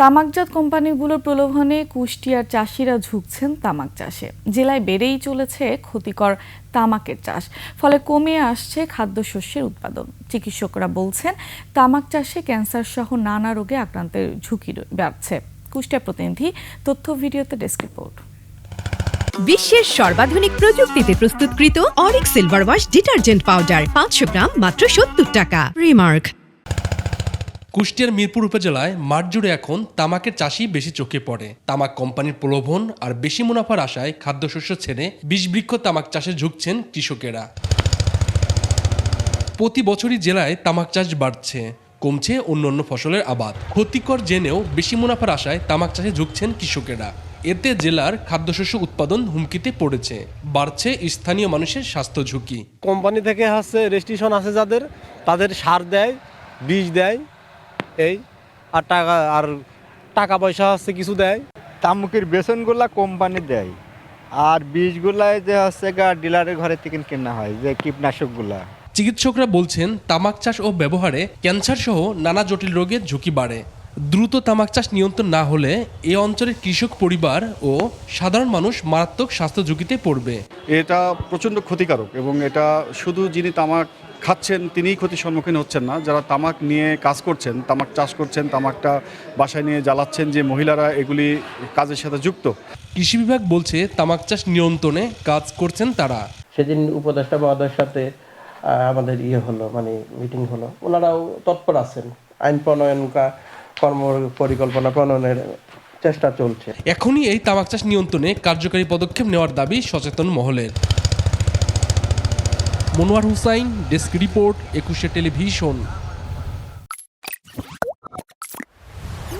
তামাকজাত কোম্পানিগুলোর প্রলোভনে কুষ্টিয়ার চাষিরা ঝুঁকছেন তামাক চাষে। জেলায় বেড়েই চলেছে ক্ষতিকর তামাকের চাষ, ফলে কমে আসছে খাদ্যশস্যের উৎপাদন। চিকিৎসকরা বলছেন তামাক চাষে ক্যান্সার সহ নানা রোগে আক্রান্তের ঝুঁকি বাড়ছে। কুষ্টিয়া প্রতিনিধি তথ্য ভিডিওতে ডেস্ক রিপোর্ট। বিশ্বের সর্বাধুনিক প্রযুক্তিতে প্রস্তুতকৃত Arik silver wash detergent powder 500 গ্রাম মাত্র 70 টাকা। রিমার্ক। কুষ্টিয়ার মিরপুর উপজেলায় মাঠ জুড়ে এখন তামাকের চাষই বেশি চোখে পড়ে। তামাক কোম্পানির প্রলোভন আর বেশি মুনাফার আশায় খাদ্যশস্য ছেড়ে বিষবৃক্ষ তামাক চাষে ঝুঁকছেন কৃষকেরা। প্রতি বছরই জেলায় তামাক চাষ বাড়ছে, কমছে অন্যান্য ফসলের আবাদ। ক্ষতিকর জেনেও বেশি মুনাফার আশায় তামাক চাষে ঝুঁকছেন কৃষকেরা। এতে জেলার খাদ্যশস্য উৎপাদন হুমকিতে পড়েছে, বাড়ছে স্থানীয় মানুষের স্বাস্থ্য ঝুঁকি। কোম্পানি থেকে রেজিস্ট্রেশন আছে যাদের, তাদের সার দেয়, বীজ দেয়, এই আর টাকা পয়সা কিছু দেয়। তামুকের বেসনগুলা কোম্পানি দেয়, আর বীজগুলাই যে ডিলারের ঘরে থেকে কেনা হয়, যে কীটনাশকগুলা। চিকিৎসকরা বলছেন তামাক চাষ ও ব্যবহারে ক্যান্সার সহ নানা জটিল রোগের ঝুঁকি বাড়ে। দ্রুত তামাক চাষ নিয়ন্ত্রণ না হলে এ অঞ্চলের কৃষক পরিবার ও সাধারণ মানুষ মারাত্মক স্বাস্থ্য ঝুঁকিতে পড়বে। এটা প্রচণ্ড ক্ষতিকারক, এবং এটা শুধু যিনি তামাক খাচ্ছেন তিনিই ক্ষতির সম্মুখীন হচ্ছেন না, যারা তামাক নিয়ে কাজ করছেন, তামাক চাষ করছেন, তামাকটা বাসায় নিয়ে জ্বালাচ্ছেন, যে মহিলারা এগুলি কাজের সাথে যুক্ত। কৃষি বিভাগ বলছে তামাক চাষ নিয়ন্ত্রণে কাজ করছেন তারা। সেদিন উপদেষ্টা মহোদয়ের সাথে আমাদের মিটিং হলো, ওনারাও তৎপর আছেন। আইন প্রণয়ন কর্ম পরিকল্পনা প্রণয়নের চেষ্টা চলছে। এখনই এই তামাক চাষ নিয়ন্ত্রণে কার্যকরী পদক্ষেপ নেওয়ার দাবি সচেতন মহলের। Monowar Hussain, desk report, 21 television.